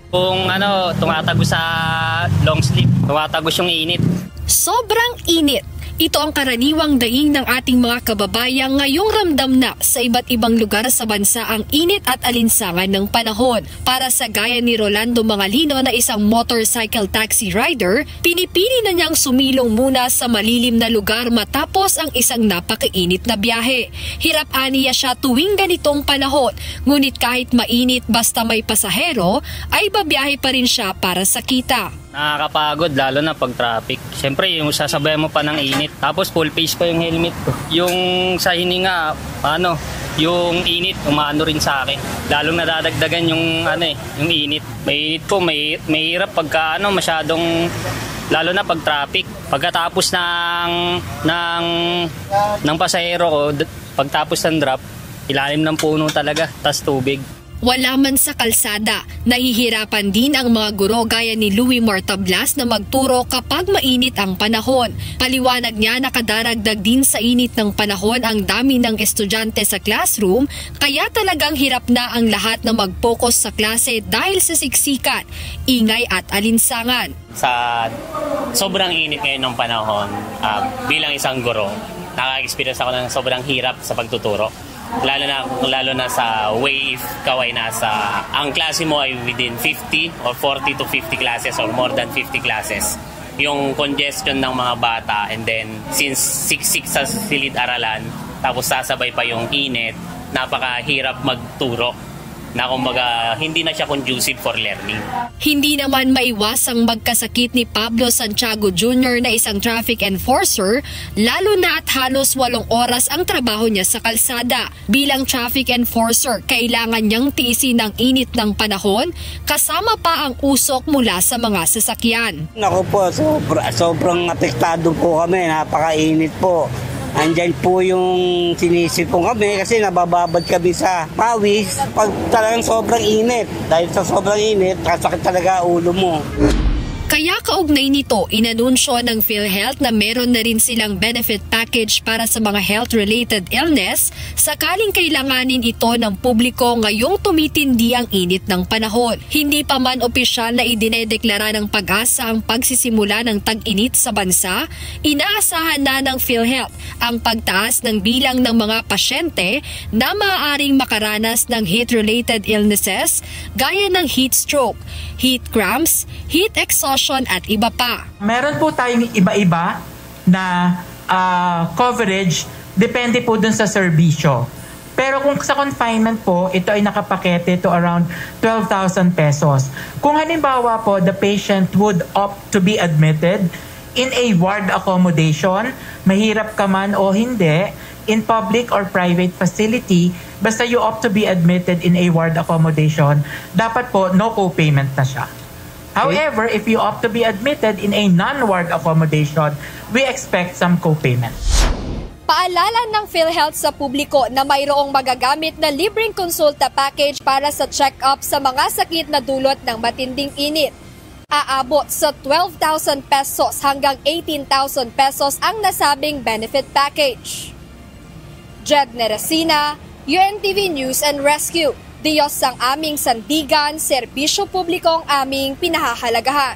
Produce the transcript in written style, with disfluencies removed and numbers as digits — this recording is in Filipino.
Kung tumatagos sa long sleeve, tumatagos yung init. Sobrang init. Ito ang karaniwang daing ng ating mga kababayan ngayong ramdam na sa iba't ibang lugar sa bansa ang init at alinsangan ng panahon. Para sa gaya ni Rolando Mangalino na isang motorcycle taxi rider, pinipili na niyang sumilong muna sa malilim na lugar matapos ang isang napakainit na biyahe. Hirap aniya siya tuwing ganitong panahon, ngunit kahit mainit basta may pasahero, ay babiyahe pa rin siya para sa kita. Nakakapagod lalo na pag traffic. Siyempre yung sasabayan mo pa ng init. Tapos full face pa yung helmet ko. Yung sa hininga, yung init umaano rin sa akin. Lalong nadadagdagan yung yung init. May init po, may hirap pagka masyadong lalo na pag traffic. Pagkatapos ng pasahero ko, pagtapos ng drop, ilalim ng puno talaga, tas tubig. Wala man sa kalsada, nahihirapan din ang mga guro gaya ni Louie Mortablas na magturo kapag mainit ang panahon. Paliwanag niya nakadaragdag din sa init ng panahon ang dami ng estudyante sa classroom, kaya talagang hirap na ang lahat na mag-focus sa klase dahil sa siksikan, ingay at alinsangan. Sa sobrang init ngayon ng panahon, bilang isang guro, nakaka-experience ako ng sobrang hirap sa pagtuturo. Lalo na sa way if ang klase mo ay within 50 or 40 to 50 classes or more than 50 classes. Yung congestion ng mga bata, and then since siksik sa silid-aralan, tapos sasabay pa yung init, napakahirap magturo na kumbaga hindi na siya conducive for learning. Hindi naman maiwasang magkasakit ni Pablo Santiago Jr. na isang traffic enforcer, lalo na at halos 8 oras ang trabaho niya sa kalsada. Bilang traffic enforcer, kailangan niyang tiisin ang init ng panahon, kasama pa ang usok mula sa mga sasakyan. Naku po, sobrang apektado po kami, napakainit po. Andyan po yung sinisipong kami kasi nabababad kami sa pawis pag talagang sobrang init. Dahil sa sobrang init, kasakit talaga ulo mo. Kaya kaugnay nito, inanunsyo ng PhilHealth na meron na rin silang benefit package para sa mga health-related illness sakaling kailanganin ito ng publiko ngayong tumitindi ang init ng panahon. Hindi pa man opisyal na idinedeklara ng Pag-asa ang pagsisimula ng tag-init sa bansa, inaasahan na ng PhilHealth ang pagtaas ng bilang ng mga pasyente na maaaring makaranas ng heat-related illnesses gaya ng heat stroke, heat cramps, heat exhaustion at iba pa. Meron po tayong iba-iba na coverage, depende po dun sa serbisyo. Pero kung sa confinement po, ito ay nakapakete to around 12,000 pesos. Kung halimbawa po, the patient would opt to be admitted in a ward accommodation, mahirap ka man o hindi, in public or private facility, basta you opt to be admitted in a ward accommodation, dapat po no co-payment na siya. However, if you opt to be admitted in a non-ward accommodation, we expect some co-payment. Paalala ng PhilHealth sa publiko na mayroong magagamit na libreng konsulta package para sa check-up sa mga sakit na dulot ng matinding init. Aabot sa 12,000 pesos hanggang 18,000 pesos ang nasabing benefit package. Jed Neresina, UNTV News and Rescue. Diyos ang aming sandigan, serbisyo publiko ang aming pinahahalagahan.